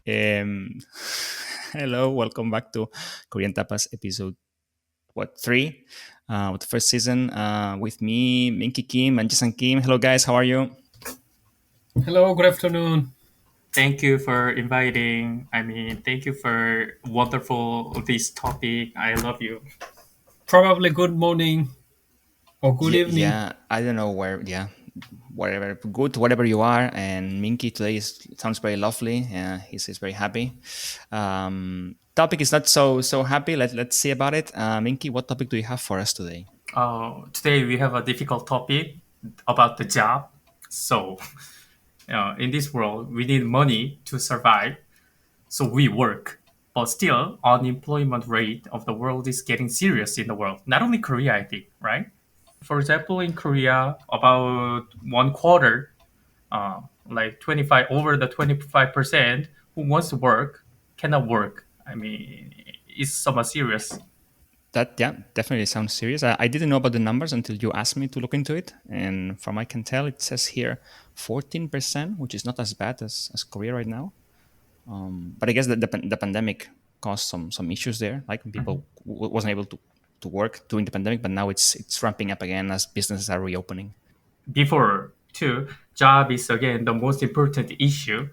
Um, Hello, welcome back to Korean Tapas episode 3 of the first season. With me, Minky Kim and Jason Kim. Hello, guys. How are you? Hello, good afternoon. Thank you for inviting. Thank you for wonderful this topic. I love you. Probably good morning or good Yeah, evening. yeah. I don't know where. Yeah, whatever. Good, whatever you are. And Minky today sounds very lovely. He's very happy. Topic is not so happy. Let's see about it. Minky, what topic do you have for us today? Today we have a difficult topic about the job. So, in this world, we need money to survive. So we work, but still, unemployment rate of the world is getting serious in the world. Not only Korea, I think, right? For example, in Korea, about one quarter like 25 over the 25% who wants to work cannot work. It's somewhat serious. That yeah, definitely sounds serious. I didn't know about the numbers until you asked me to look into it, and from I can tell, it says here 14%, which is not as bad as Korea right now. But I guess that the pandemic caused some issues there, like Mhm. people wasn't able to work during the pandemic, but now it's ramping up again as businesses are reopening. Before too, job is again the most important issue.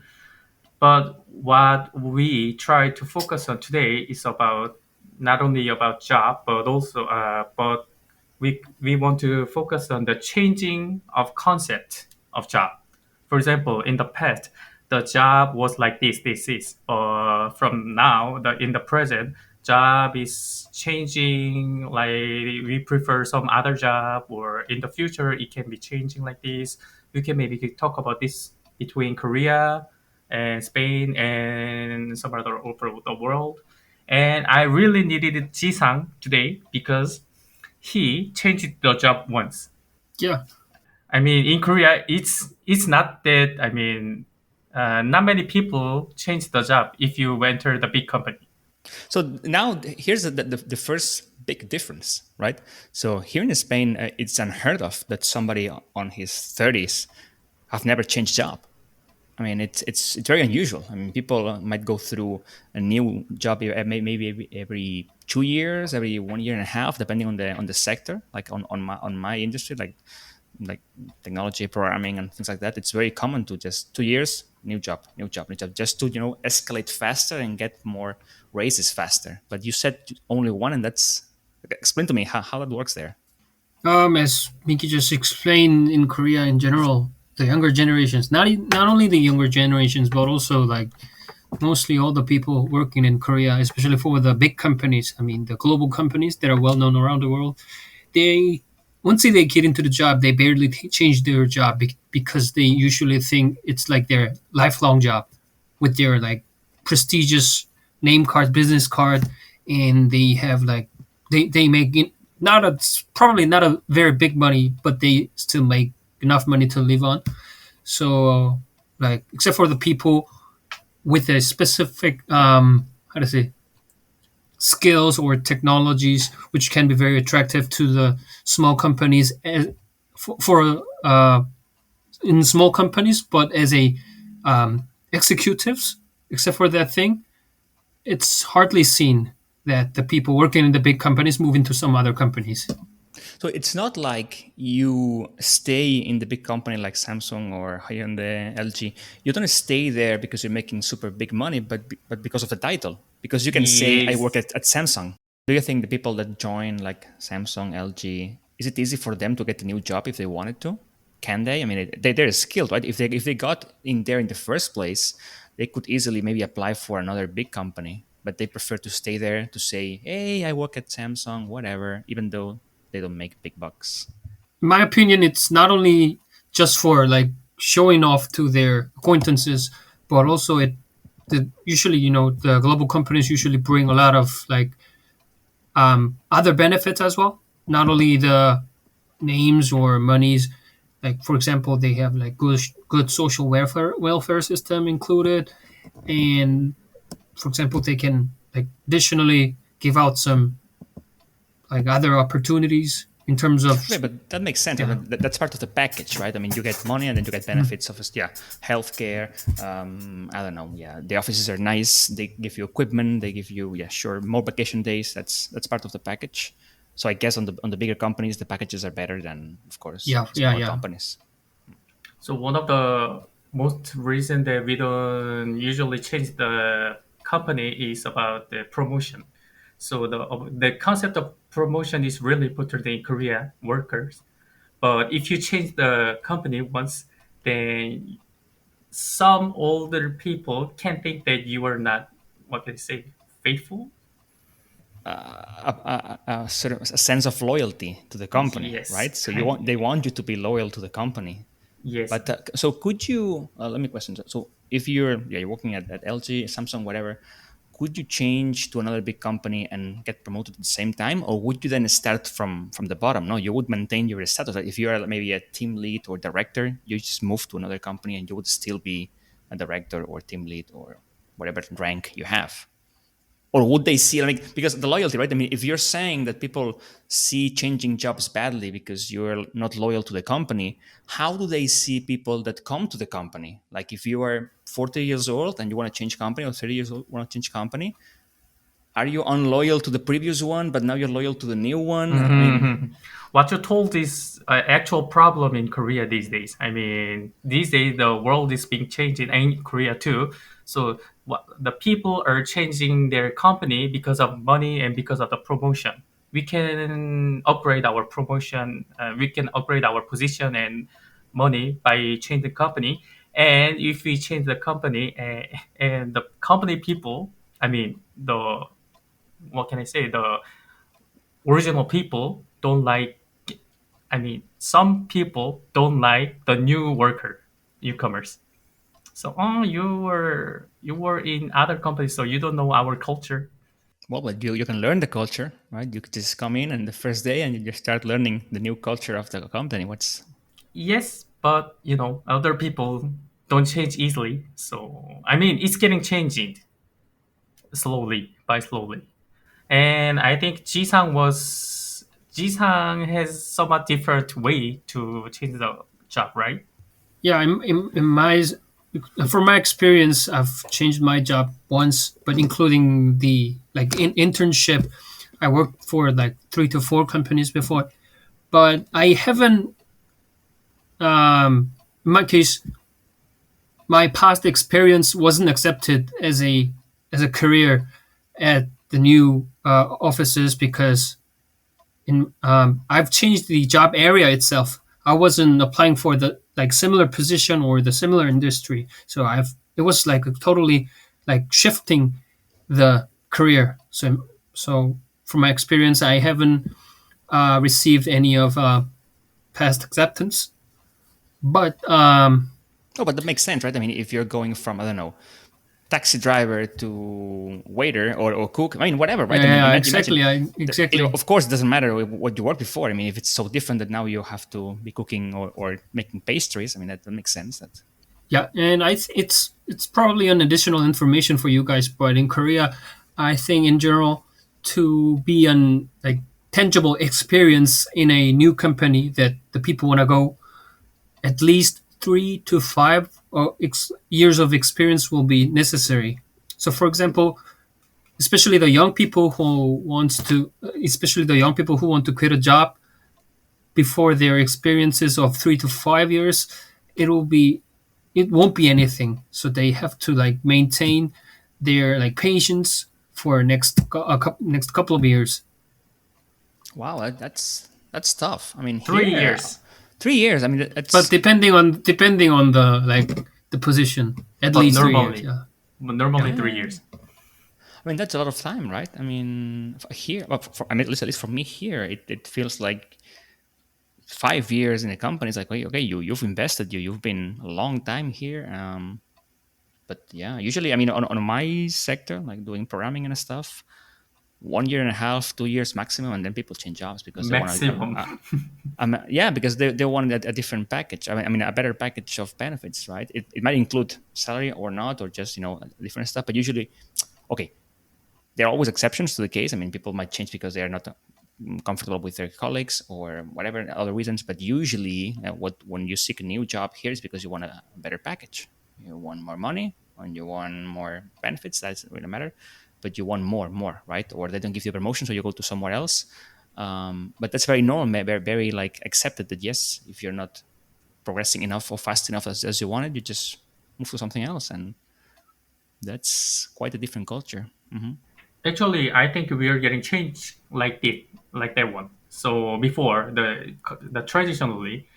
But what we try to focus on today is about not only about job, but also but we want to focus on the changing of concept of job. For example, in the past, the job was like this is. From now, in the present, job is changing. Like we prefer some other job, or in the future, it can be changing like this. We can maybe talk about this between Korea and Spain and some other over the world. And I really needed Jisang today because he changed the job once. Yeah, In Korea, it's not that. Not many people change the job if you enter the big company. So now here's the first big difference, right? So here in Spain, it's unheard of that somebody on his 30s have never changed job. I mean, it's very unusual. I mean, people might go through a new job maybe every 2 years, every 1 year and a half, depending on the sector. Like on my industry, like technology, programming, and things like that. It's very common to just 2 years, new job, new job, new job, just to escalate faster and get more raises faster. But you said only one, and that's explain to me how that works there. as Miki just explained, in Korea in general, the younger generations, not only the younger generations, but also like mostly all the people working in Korea, especially for the big companies. I mean, the global companies that are well known around the world. They once they get into the job, they barely change their job because they usually think it's like their lifelong job with their like prestigious name card, business card, and they have like they make it, not a probably not a very big money, but they still make enough money to live on. So like except for the people with a specific how to say skills or technologies which can be very attractive to the small companies for in small companies, but as a executives, except for that thing, it's hardly seen that the people working in the big companies move into some other companies. So it's not like you stay in the big company like Samsung or Hyundai, LG. You don't stay there because you're making super big money, but because of the title. Because you can say, I work Yes. at Samsung. Do you think the people that join like Samsung, LG, is it easy for them to get a new job if they wanted to? Can they? I mean, they're skilled, right? If they got in there in the first place, they could easily maybe apply for another big company, but they prefer to stay there to say, hey, I work at Samsung, whatever, even though they don't make big bucks. In my opinion, it's not only just for like showing off to their acquaintances, but also it the usually the global companies usually bring a lot of like other benefits as well. Not only the names or monies. Like for example, they have like good social welfare system included, and for example, they can like additionally give out some like other opportunities. in terms of Okay, but that makes sense. I yeah. mean, that's part of the package, right? I mean, you get money and then you get benefits of, yeah, healthcare. I don't know. Yeah, the offices are nice. They give you equipment. They give you, yeah, sure, more vacation days. That's part of the package. So I guess on the bigger companies, the packages are better than, of course, Yeah, yeah, smaller yeah. companies. So one of the most reason that we don't usually change the company is about the promotion. So the concept of promotion is really important in Korea workers. But if you change the company once, then some older people can think that you are not, what can I say, faithful. A sort of a sense of loyalty to the company, Yes, right? So kind. they want you to be loyal to the company. Yes. But so could you let me question. So if you're working at LG, Samsung, whatever, could you change to another big company and get promoted at the same time, or would you then start from the bottom? No, you would maintain your status. Like if you are maybe a team lead or director, you just move to another company and you would still be a director or team lead or whatever rank you have. Or would they see, like, because the loyalty, right? I mean, if you're saying that people see changing jobs badly because you're not loyal to the company, how do they see people that come to the company? Like if you are 40 years old and you want to change company, or 30 years old want to change company, are you unloyal to the previous one but now you're loyal to the new one? I mean, Mhm. What you told is an actual problem in Korea these days. I mean, these days the world is being changed in Korea too. So the people are changing their company because of money and because of the promotion. We can upgrade our promotion. We can upgrade our position and money by changing the company. And if we change the company and the company people, I mean the what can I say the original people don't like, I mean some people don't like the new worker, newcomers. So oh, you were in other companies, so you don't know our culture. well, but you can learn the culture, right? You could just come in and the first day and you just start learning the new culture of the company. What's Yes, but other people don't change easily, so I mean it's getting changing slowly by slowly. And I think Jisang has somewhat different way to change the job, right? Yeah, in my from my experience, I've changed my job once, but including the like internship, I worked for like 3 to 4 companies before, but I haven't. In my case, my past experience wasn't accepted as a career at the new offices because I've changed the job area itself. I wasn't applying for the like similar position or the similar industry, so it was like a totally like shifting the career. So from my experience, I haven't received any of past acceptance, but oh, but that makes sense, right? I mean, if you're going from, I don't know, taxi driver to waiter or cook, I mean, whatever, right? I mean, yeah, imagine exactly, exactly. of course, it doesn't matter what you worked before. I mean, if it's so different that now you have to be cooking or making pastries, I mean, that makes sense. That Yeah, and it's probably an additional information for you guys, but in Korea, I think in general to be an like tangible experience in a new company that the people want to go, at least 3 to 5 years of experience will be necessary. So, for example, especially the young people who want to quit a job before their experiences of 3 to 5 years, it will be it won't be anything. So they have to like maintain their like patience for next couple of years. wow, that's tough. I mean, 3 years, here 3 years. I mean, But that's depending on the like the position, at but least 3 years. normally, Yeah, but normally yeah, three yeah. years. I mean, that's a lot of time, right? I mean, here, well, I mean, at least for me here, it feels like 5 years in a company. It's like, okay, you've invested, you've been a long time here. But yeah, usually, I mean, on my sector, like doing programming and stuff, 1 year and a half, 2 years maximum, and then people change jobs because they want to. Maximum. Yeah, because they want a different package. I mean, a better package of benefits, right? It might include salary or not, or just different stuff. But usually, okay, there are always exceptions to the case. I mean, people might change because they are not comfortable with their colleagues or whatever other reasons. But usually, what when you seek a new job here is because you want a better package, you want more money, and you want more benefits. That doesn't really matter, but you want more, right? Or they don't give you a promotion, so you go to somewhere else. But that's very normal, very like accepted. That yes, if you're not progressing enough or fast enough as you wanted, you just move to something else, and that's quite a different culture. Actually, I think we are getting changed like that one. So before the traditionally,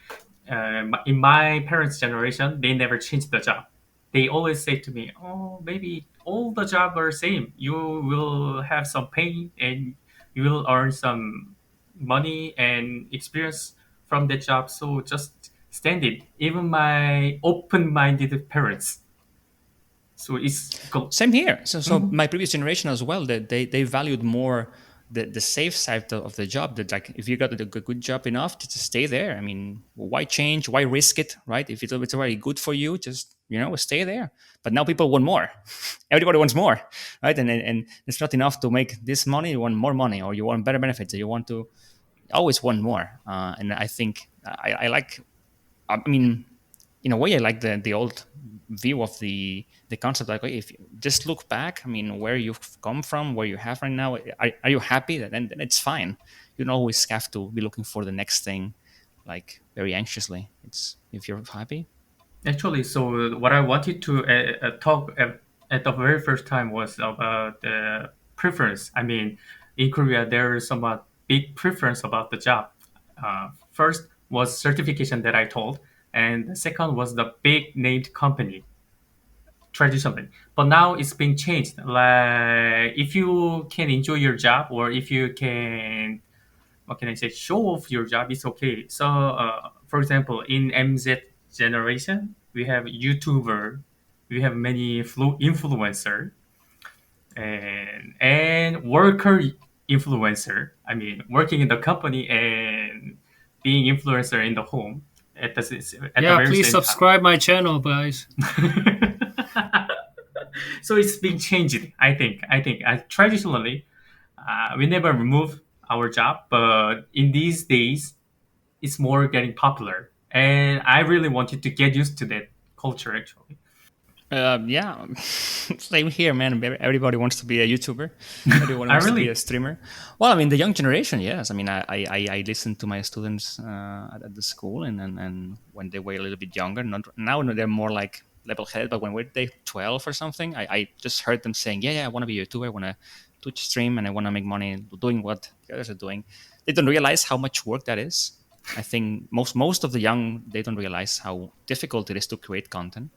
in my parents' generation, they never changed the job. They always say to me, "Oh, maybe all the jobs are same. You will have some pain and you will earn some money and experience from that job. So just stand it." Even my open-minded parents. So it's go. Same here. So Mhm. my previous generation as well, that they valued more the safe side of the job. That like if you got a good job enough, to just stay there. I mean, why change? Why risk it? Right? If it's already good for you, just stay there. But now people want more. Everybody wants more, right? And it's not enough to make this money. You want more money, or you want better benefits. You want to always want more. And I think I like. I mean, in a way, I like the old view of the concept. Like, if you just look back, I mean, where you've come from, where you have right now, are you happy? Then it's fine. You don't always have to be looking for the next thing, like very anxiously. It's if you're happy. Actually, so what I wanted to talk at the very first time was about the preference. I mean, in Korea, there is somewhat big preference about the job. First was certification that I told, and the second was the big named company traditionally. But now it's being changed. Like if you can enjoy your job or if you can what can I say, show off your job is okay. So, for example, in MZ generation, we have YouTuber, we have many influencer, and worker influencer. I mean, working in the company and being influencer in the home at the Yeah, very please same time. subscribe my channel, guys. So it's been changed. I traditionally we never remove our job, but in these days it's more getting popular, and I really wanted to get used to that culture actually. Yeah, same here, man. Everybody wants to be a YouTuber. Everyone I wants to be a really streamer. Well, I mean, the young generation, yes. I mean, I listen to my students at the school, and when they were a little bit younger, not now they're more like level-headed. But when were they 12 or something, I just heard them saying, "Yeah, I want to be a YouTuber. I want to Twitch stream, and I want to make money doing what the others are doing." They don't realize how much work that is. I think most of the young, they don't realize how difficult it is to create content.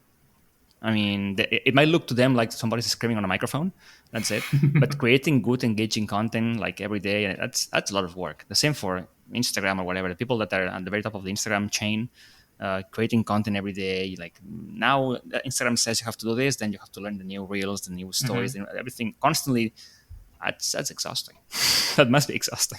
I mean, it might look to them like somebody's screaming on a microphone. That's it. But creating good, engaging content like every day, that's a lot of work. The same for Instagram or whatever. The people that are at the very top of the Instagram chain, creating content every day. Like now, Instagram says you have to do this, then you have to learn the new reels, the new stories, Mhm. and everything constantly. That's exhausting. That must be exhausting.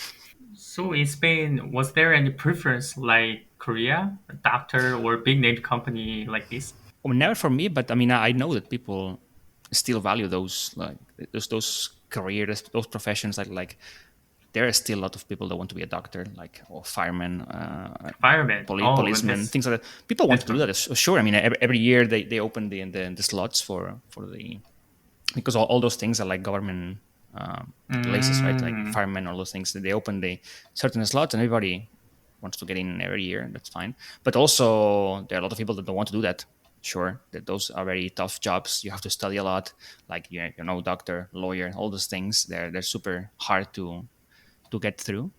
So in Spain, was there any preference like Korea, a doctor or big named company like this? Well, never for me, but I mean, I know that people still value those like those careers, those professions. Like there are still a lot of people that want to be a doctor, like or firemen, Environment. Oh, policemen, things like that. People want that's to do good. that, sure. I mean, every year they open the slots for the because all those things are like government places, right? Like Mm. firemen, all those things. They open the certain slots, and everybody wants to get in every year. That's fine. But also, there are a lot of people that don't want to do that. Sure, that those are very tough jobs. You have to study a lot, like doctor, lawyer, all those things. They're super hard to get through.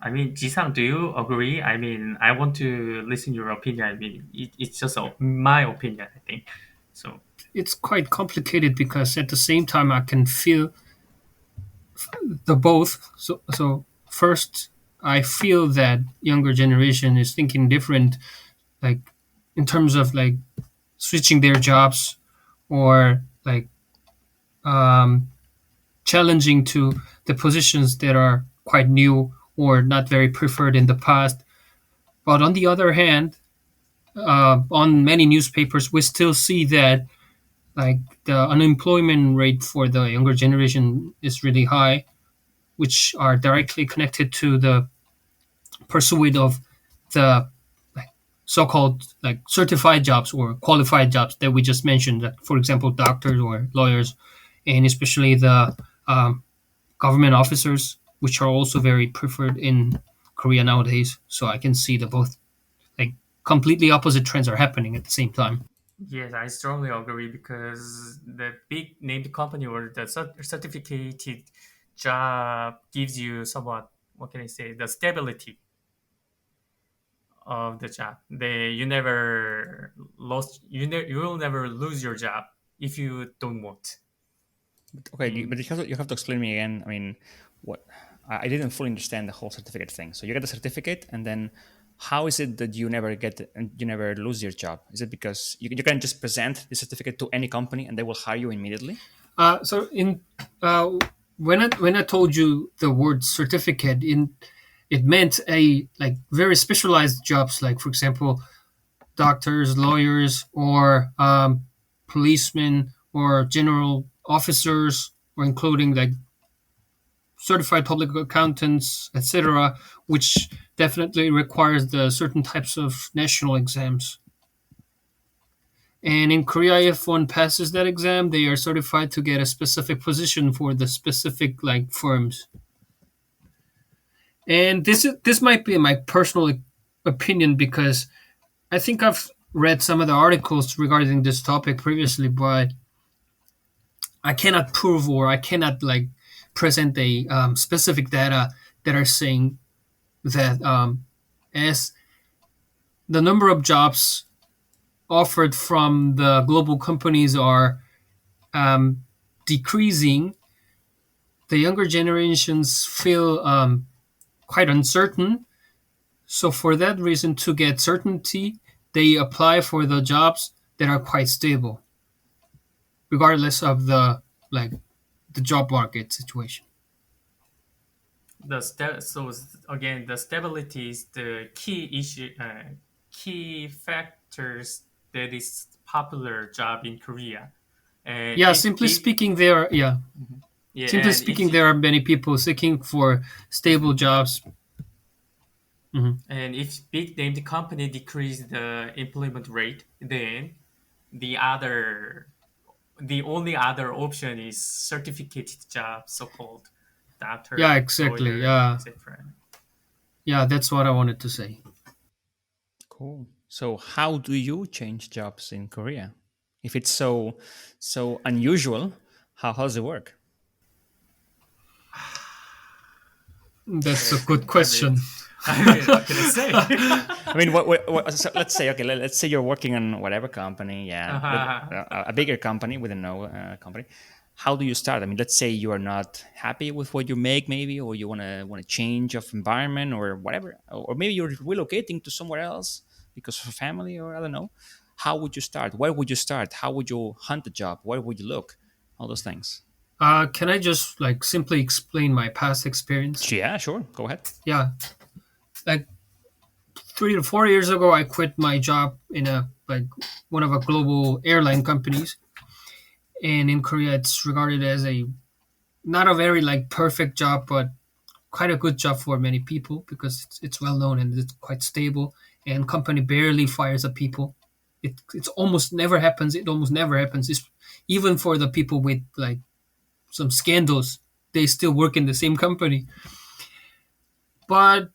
I mean, Jisang, do you agree? I mean, I want to listen your opinion. I mean, it's just my opinion, I think. So, It's quite complicated because at the same time I can feel the both. So first, I feel that younger generation is thinking different, like in terms of like switching their jobs or like um, challenging to the positions that are quite new or not very preferred in the past. But on the other hand, on many newspapers, we still see that like the unemployment rate for the younger generation is really high, which are directly connected to the pursuit of the like, so-called like certified jobs or qualified jobs that we just mentioned. That, for example, doctors or lawyers, and especially the government officers, which are also very preferred in Korea nowadays. So I can see the both like completely opposite trends are happening at the same time. Yes, I strongly agree because the big named company or the certificated job gives you somewhat, what can I say, the stability of the job. You never lost, you will never lose your job if you don't want. Okay, Mm. but you have to explain me again. I mean, what I didn't fully understand the whole certificate thing. So you get the certificate, and then how is it that you never lose your job? Is it because you can just present the certificate to any company and they will hire you immediately? So in uh, when I told you the word certificate, in it meant a like very specialized jobs, like for example, doctors, lawyers, or policemen, or general officers, or including like certified public accountants, etc., which definitely requires the certain types of national exams. And in Korea, if one passes that exam, they are certified to get a specific position for the specific like firms. And this might be my personal opinion because I think I've read some of the articles regarding this topic previously, but I cannot prove or I cannot like present a specific data that are saying that as the number of jobs offered from the global companies are um, decreasing, the younger generations feel quite uncertain. So for that reason, to get certainty, they apply for the jobs that are quite stable, regardless of the like the job market situation. Again, the stability is the key issue, key factors that is popular job in Korea. And Yeah, if simply big, speaking, there. Yeah, yeah, simply and if speaking, there are many people seeking for stable jobs. Mhm. and if big named company decrease the employment rate, then the other the only other option is certificated job, so called Yeah, doctor, exactly. lawyer, Yeah, etc. yeah, that's what I wanted to say. Cool. So how do you change jobs in Korea? If it's so unusual, how does it work? That's a good I mean, question. what can I say? I mean, so let's say, okay, let's say you're working on whatever company, yeah, a bigger company with a no company. How do you start? I mean, let's say you are not happy with what you make, maybe, or you want to change of environment or whatever, or maybe you're relocating to somewhere else because of family, or I don't know. How would you start? Where would you start? How would you hunt a job? Where would you look? All those things. Can I just like simply explain my past experience? Yeah, sure. Go ahead. Yeah, like 3 to 4 years ago, I quit my job in a like one of a global airline companies, and in Korea, it's regarded as a not a very like perfect job, but quite a good job for many people because it's well known and it's quite stable, and company barely fires up people. It's almost never happens. It almost never happens. Even for the people with like some scandals, they still work in the same company. But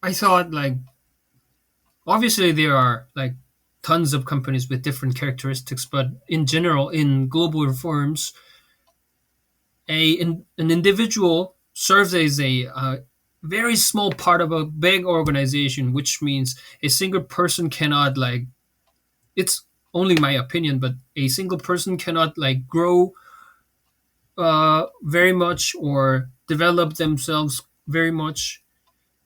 I thought like obviously there are like tons of companies with different characteristics, but in general, in global firms, an individual serves as a very small part of a big organization, which means a single person cannot like it's only my opinion, but a single person cannot like grow very much or develop themselves very much.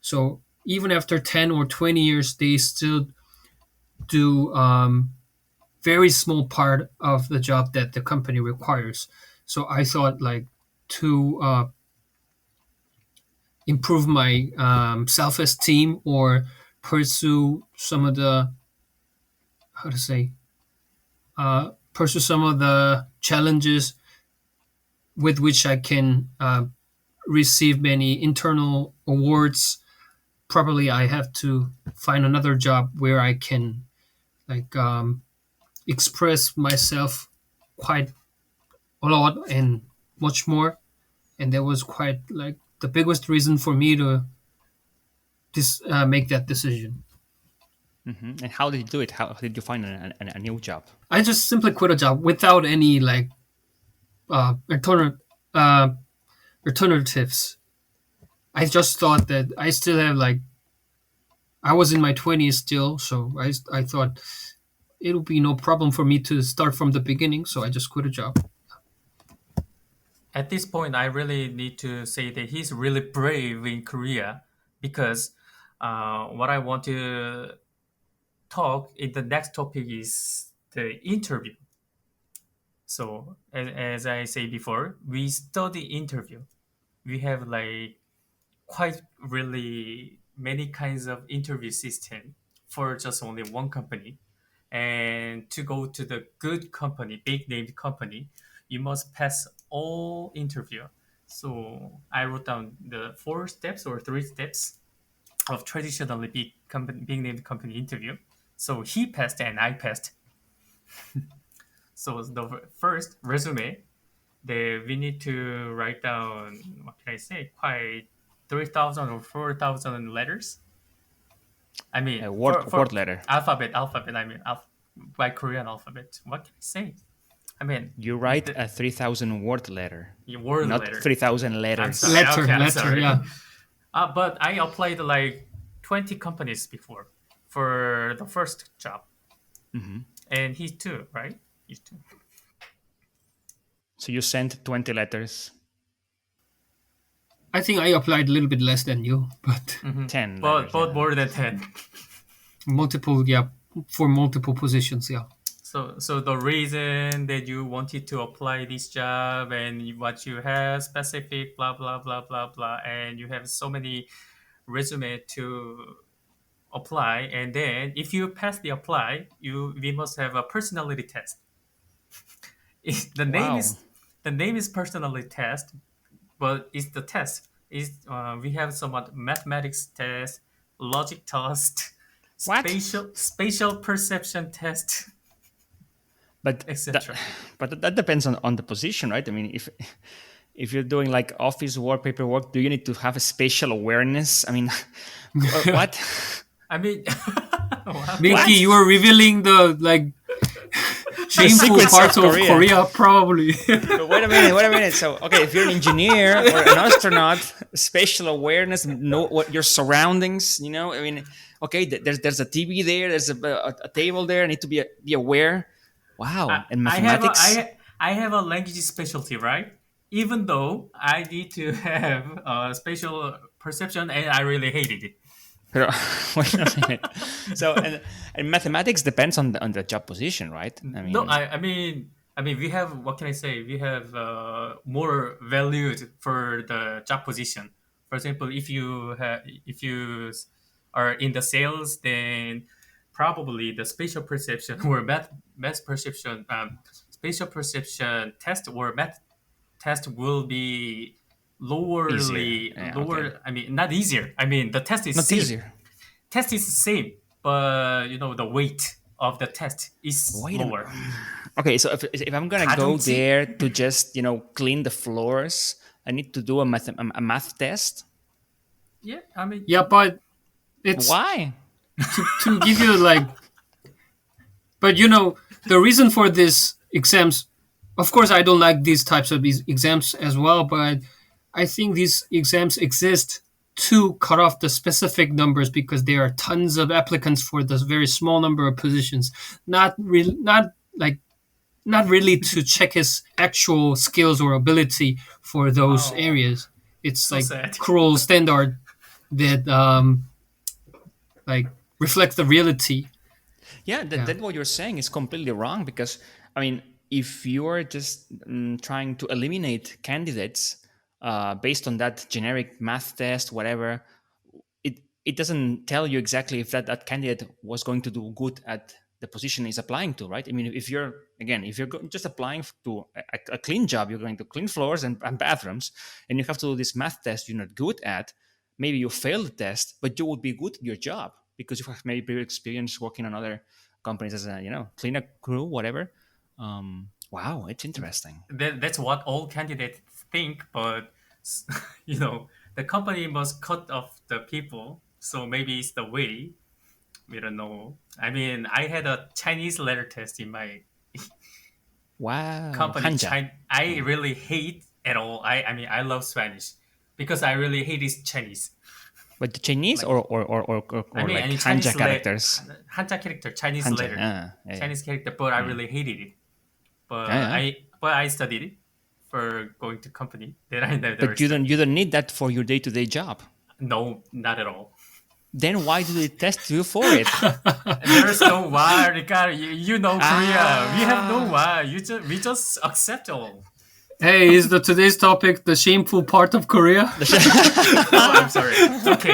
So even after 10 or 20 years, they still do very small part of the job that the company requires. So I thought like to improve my self-esteem or pursue some of the how to say pursue some of the challenges with which I can receive many internal awards. Probably I have to find another job where I can like express myself quite a lot and much more. And that was quite like the biggest reason for me to make that decision. And how did you do it? How did you find a new job? I just simply quit a job without any like uh, altern- uh, alternatives. I just thought that I still have like I was in my 20s still, so I thought it'll be no problem for me to start from the beginning. So I just quit a job. At this point, I really need to say that he's really brave in Korea because what I want to talk in the next topic is the interview. So as I say before, we study interview. We have like quite really many kinds of interview system for just only one company. And to go to the good company, big named company, you must pass all interview. So I wrote down the 4 steps or 3 steps of traditionally big named company interview. So he passed and I passed. So the first resume, we need to write down what can I say, quite 3,000 or 4,000 letters. I mean, A for word letter. alphabet. I mean, by Korean alphabet. What can I say? I mean, You write the a 3,000 word letter, word not letter. 3,000 I'm letters. sorry. Letter, Okay, I'm letter, sorry. yeah. But I applied like 20 companies before for the first job, and he too, right? He's too. So you sent 20 letters, I think I applied a little bit less than you, but 10 But letters. but Yeah. more than 10. multiple, yeah, for multiple positions, yeah. So the reason that you wanted to apply this job and what you have specific blah blah blah blah blah, and you have so many resume to apply, and then if you pass the apply, you we must have a personality test. The name Wow. is the name is personality test, but it's the test. Is we have somewhat mathematics test, logic test, What? spatial perception test, But that, etc. but that depends on the position, right? I mean, if you're doing like office work, paperwork, do you need to have a spatial awareness? I mean, what? I mean, wow. Minky, What? you are revealing the like The shameful secrets parts of of Korea. Korea, probably. But wait a minute, wait a minute. So, okay, if you're an engineer or an astronaut, spatial awareness, know what your surroundings. I mean, okay, there's a TV there, there's a table there. I need to be aware. Wow, and I have a mathematics. I have a language specialty, right? Even though I need to have spatial perception, and I really hated it. Pero, wait a minute. So, and mathematics depends on the job position, right? I No, mean, I mean, we have what can I say? We have more valued for the job position. For example, if you are in the sales, then probably the spatial perception or math perception, spatial perception test or math test will be easier. Yeah, okay. lower. I mean, not easier. I mean, the test is Not same. easier. Test is same, but the weight of the test is Wait a minute. lower. Okay, so if I'm gonna go 가중치? there to just clean the floors, I need to do a math test. Yeah, I mean, Yeah, but it's Why? to give you like, but the reason for this exams. Of course, I don't like these types of these exams as well, but I think these exams exist to cut off the specific numbers because there are tons of applicants for this very small number of positions. Not really to check his actual skills or ability for those oh, areas. It's so like sad. cruel standard that like reflects the reality. Yeah, that what you're saying is completely wrong because I mean, if you're just trying to eliminate candidates based on that generic math test, whatever, it doesn't tell you exactly if that candidate was going to do good at the position is applying to, right? I mean, if you're just applying to a clean job, you're going to clean floors and bathrooms, and you have to do this math test you're not good at. Maybe you fail the test, but you would be good at your job because you have maybe previous experience working on other companies as a cleaner crew, whatever. Wow, it's interesting. That's what all candidates think, but the company must cut off the people. So maybe it's the way. We don't know. I mean, I had a Chinese letter test in my Wow, company. Hanja. I really hate at all. I mean, I love Spanish because I really hate is Chinese. But the Chinese Like, or like I mean, Hanja characters. Hanja character, Chinese Hanja, letter, yeah. Chinese character. But I really hated it. But Yeah, yeah. I studied it for going to company. Then I never. But you don't need that for your day-to-day job. No, not at all. Then why do they test you for it? There's no why, Ricardo. You know Korea. We have no Ah. why. We just accept all. Hey, is the today's topic the shameful part of Korea? Oh, I'm sorry. Okay.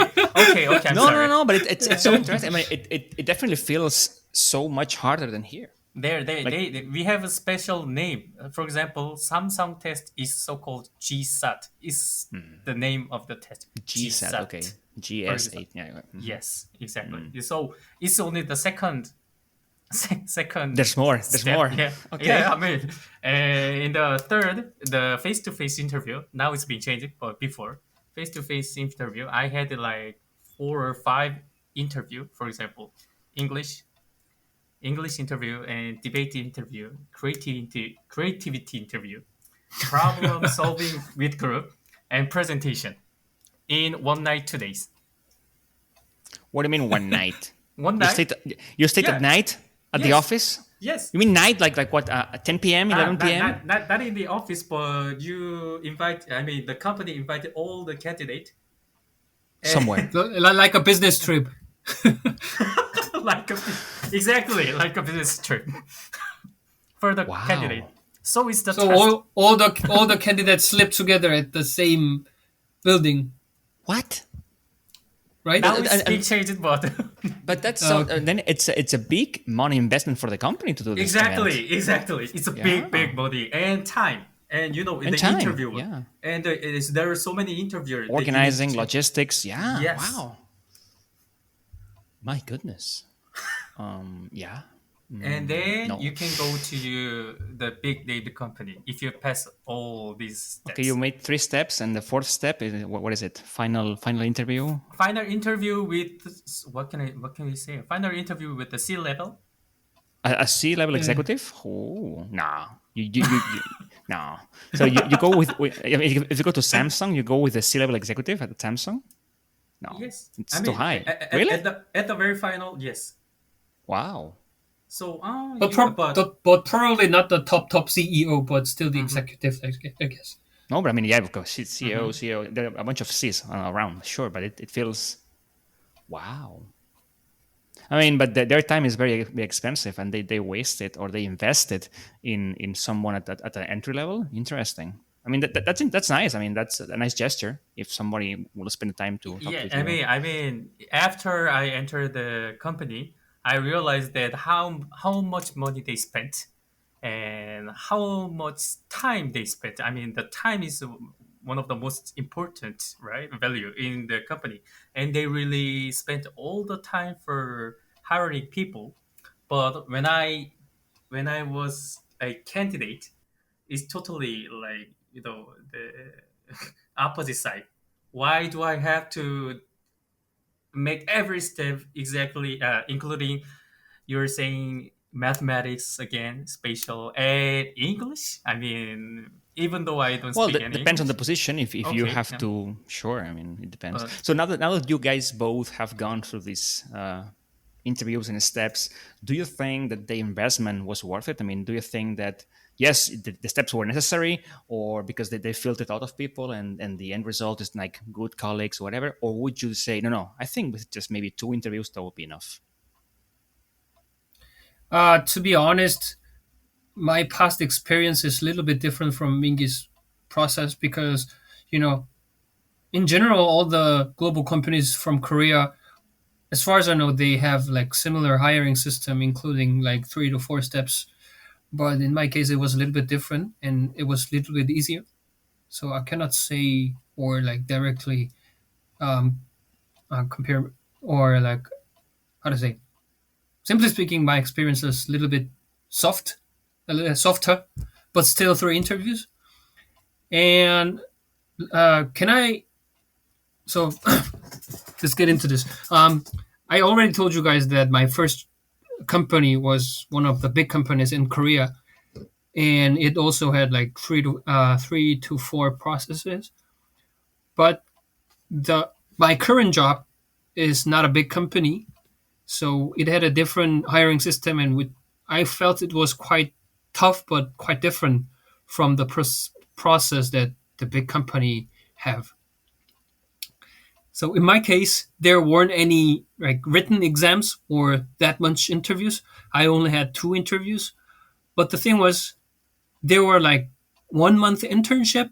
I'm No, sorry. no, but it's so interesting. I mean, it definitely feels so much harder than here. We have a special name. For example, Samsung test is so-called GSAT. Is the name of the test. GSAT, okay. GS8. Yeah. Yes, exactly. So it's only the second. Second. There's more. There's step. more. Yeah. Okay. Yeah. I mean, in the third, the face-to-face interview. Now it's been changed, but before face-to-face interview, I had like 4 or 5 interview. For example, English interview and debate interview, creativity interview, problem solving with group, and presentation in one night, 2 days. What do you mean one night? One You night. stayed Yeah. at night at the Yes. office? Yes. You mean night like what? 10 p.m., 11 p.m. Not in the office, but you invite. I mean, the company invited all the candidates. Somewhere. Like a business trip. like a, exactly like a business trip for the Wow. candidate. So it's the So test. all the candidates sleep together at the same building, What? right? Now and- it's big changes, but But that's so. Okay. Then it's a big money investment for the company to do this. event. exactly. It's a Yeah. big money and time. And in And the time, interview, yeah. and there are so many interviewers. Organizing, logistics. Yeah. Yes. Wow. My goodness. Yeah. And then No. you can go to the big named company if you pass all these steps. Okay, you made 3 steps, and the fourth step is what is it? Final interview. Final interview with what can we say? Final interview with the C level. A C-level executive? Oh, no. You no. So you go with I mean, if you go to Samsung, you go with the C-level executive at Samsung? No. Yes, It's too high. Really? Really? At the very final, yes. Wow. So, But probably not the top CEO, but still the executive, I guess. No, but I mean, yeah, of course, CEO, there are a bunch of C's around, sure, but it feels, wow. I mean, but their time is very, very expensive, and they waste it or they invest it in someone at the entry level. Interesting. I mean, that's nice. I mean, that's a nice gesture if somebody will spend the time to talk yeah, with you. I mean, after I entered the company, I realized that how much money they spent and how much time they spent. I mean, the time is one of the most important, right, value in the company, and they really spent all the time for hiring people. But when I was a candidate, it's totally like the opposite side. Why do I have to make every step exactly, including you're saying mathematics again, spatial, and English? I mean, even though I don't Well, speak that any depends on the English. position. If you Okay, have yeah. to, sure. I mean, it depends. But- So now that you guys both have gone through these interviews and steps, do you think that the investment was worth it? I mean, do you think that yes, the steps were necessary, or because they filtered out of people and the end result is like good colleagues or whatever? Or would you say no? I think with just maybe 2 interviews that would be enough. To be honest, my past experience is a little bit different from Mingi's process because, in general, all the global companies from Korea as far as I know, they have like similar hiring system, including like 3 to 4 steps. But in my case, it was a little bit different, and it was a little bit easier. So I cannot say or like directly um, compare or like how to say. Simply speaking, my experience is a little bit soft, a little softer, but still through interviews. And can I? So let's get into this. I already told you guys that my first company was one of the big companies in Korea, and it also had like 3 to 4 processes. But the my current job is not a big company, so it had a different hiring system, and I felt it was quite tough, but quite different from the process that the big company have. So in my case, there weren't any like written exams or that much interviews. I only had 2 interviews. But the thing was, there were like 1 month internship,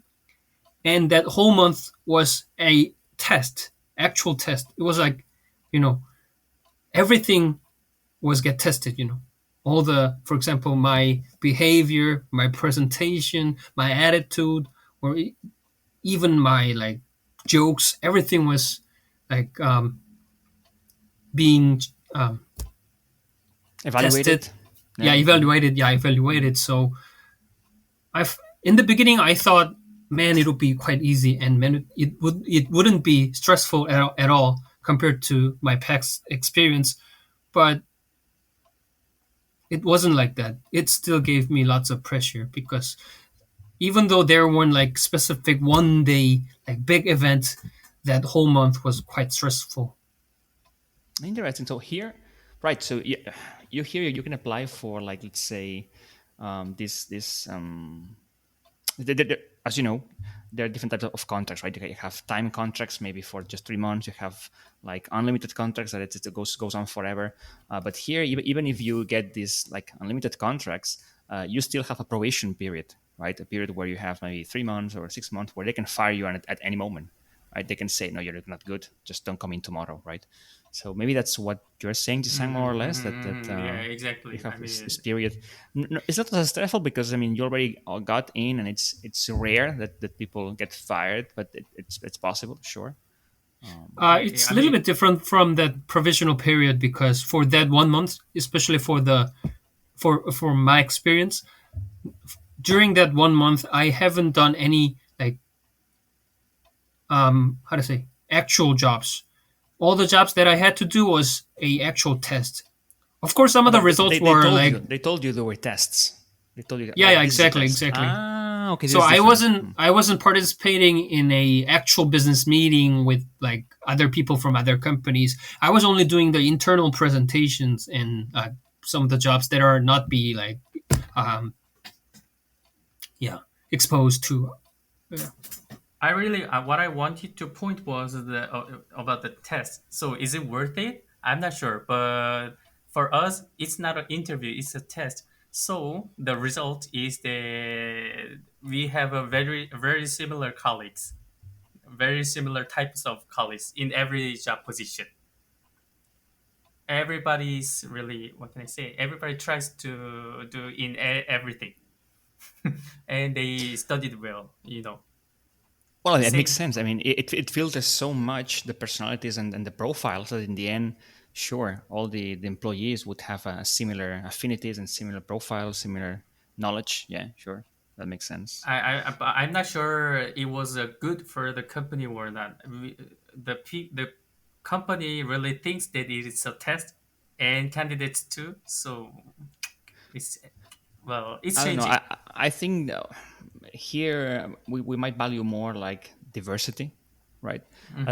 and that whole month was a test, actual test. It was like, you know, everything was get tested. All the, for example, my behavior, my presentation, my attitude, or even my like jokes. Everything was like being tested. Evaluated. Yeah, Yeah. Mhm. evaluated. Yeah, evaluated. So I've in the beginning I thought, man, it would be quite easy, and man, it wouldn't be stressful at all compared to my past experience. But it wasn't like that. It still gave me lots of pressure because even though there weren't like specific one day like big events, that whole month was quite stressful. Interesting. So here, right? So you here you can apply for, like, let's say, this as you know, there are different types of contracts, right? You have time contracts, maybe for just 3 months. You have like unlimited contracts that it goes on forever. But here, even if you get these like unlimited contracts, you still have a probation period, right? A period where you have maybe 3 months or 6 months where they can fire you at any moment, right? They can say, no, you're not good. Just don't come in tomorrow, right? So maybe that's what you're saying, Design, more or less. That Yeah, you exactly. have I this mean, period. No, it's not as stressful because I mean you already got in, and it's rare that people get fired, but it's possible, sure. It's I a little mean, bit different from that provisional period because for that 1 month, especially for my experience, during that 1 month, I haven't done any like how to say actual jobs. All the jobs that I had to do was a actual test. Of course, some Oh, of the but results they were told you like, there were tests. They told you, yeah, yeah, this is a exactly, test. exactly. Ah, okay, So this is I different. wasn't I wasn't participating in a actual business meeting with like other people from other companies. I was only doing the internal presentations and some of the jobs that are not be like um, yeah exposed to. Yeah. I really what I wanted to point was the about the test. So is it worth it? I'm not sure, but for us, it's not an interview; it's a test. So the result is that we have a very similar colleagues, very similar types of colleagues in every job position. Everybody's really, what can I say? Everybody tries to do in everything, and they studied well. Well, it makes Same. sense. I mean, it filters so much the personalities and the profiles that in the end, sure, all the employees would have similar affinities and similar profiles, similar knowledge. Yeah, sure, that makes sense. I'm not sure it was good for the company or not. The company really thinks that it is a test, and candidates too. So it's it's I don't know. changing. I think here we might value more like diversity, right? Hmm.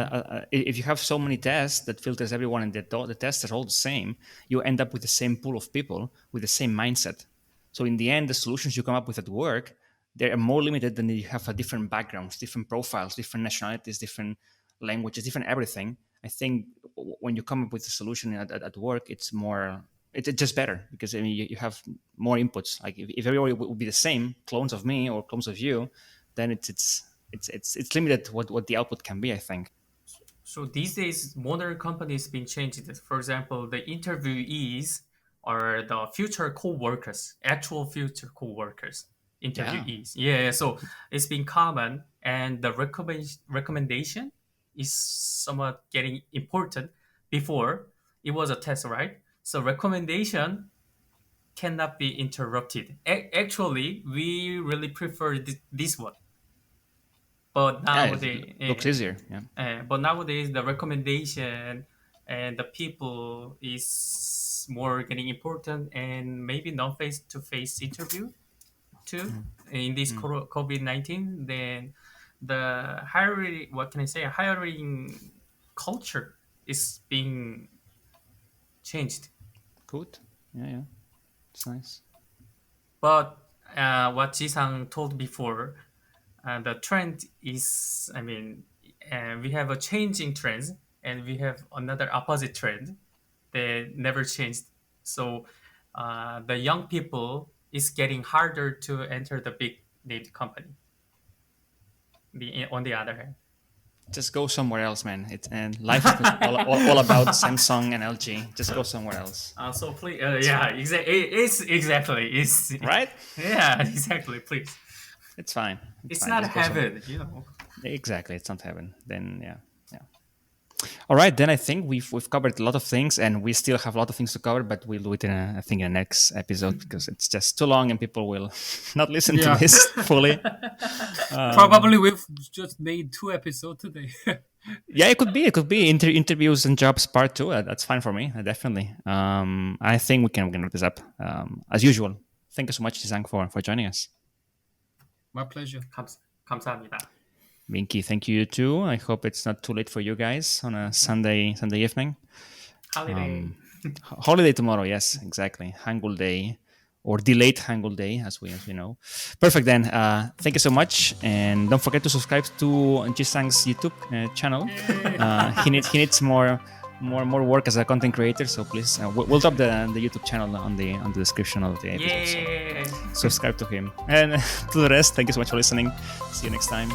If you have so many tests that filters everyone and the tests are all the same, you end up with the same pool of people with the same mindset. So in the end, the solutions you come up with at work, they are more limited than you have a different backgrounds, different profiles, different nationalities, different languages, different everything. I think when you come up with a solution at work, it's more it's just better because I mean you have more inputs. Like if everybody would be the same clones of me or clones of you, then it's limited what the output can be, I think. So these days, modern companies been changed. For example, the interviewees are the future co-workers, actual future co-workers, Yeah. interviewees. Yeah, so it's been common, and the recommendation is somewhat getting important. Before it was a test, right? So recommendation cannot be interrupted. Actually, we really prefer this one, but Yeah, it nowadays, looks easier. Yeah. the recommendation and the people is more getting important, and maybe non face to face interview too in this COVID-19. Then the hiring, what can I say, hiring culture is being changed. Good. Yeah, yeah. It's nice. But what Jisang told before, the trend is, I mean, we have a changing trends, and we have another opposite trend that never changed. So the young people is getting harder to enter the big named company. On the other hand, Just go somewhere else, man. And life is not all about Samsung and LG. Just go somewhere else. so please, yeah, exactly. It's exactly. It's Right? yeah, exactly. Please, It's fine. it's fine. not Just go somewhere. heaven. Exactly. It's not heaven. Then yeah. Yeah. All right. Then I think we've covered a lot of things, and we still have a lot of things to cover, but we'll do it in I think in the next episode because it's just too long and people will not listen to Yeah. this fully. Probably we've just made 2 episodes today. Yeah, it could be. It could be interviews and jobs part 2. That's fine for me. Definitely. I think we can wrap this up as usual. Thank you so much, Zhang, for joining us. My pleasure. 감사합니다. Minky, thank you too. I hope it's not too late for you guys on a Sunday evening. Holiday. Holiday tomorrow. Yes, exactly. Hangul Day or delayed Hangul Day, as we know. Perfect. Then, thank you so much, and don't forget to subscribe to Jisang's YouTube channel. He needs more work as a content creator. So please, we'll drop the YouTube channel on the description of the episode. Yay! So subscribe to him, and to the rest. Thank you so much for listening. See you next time.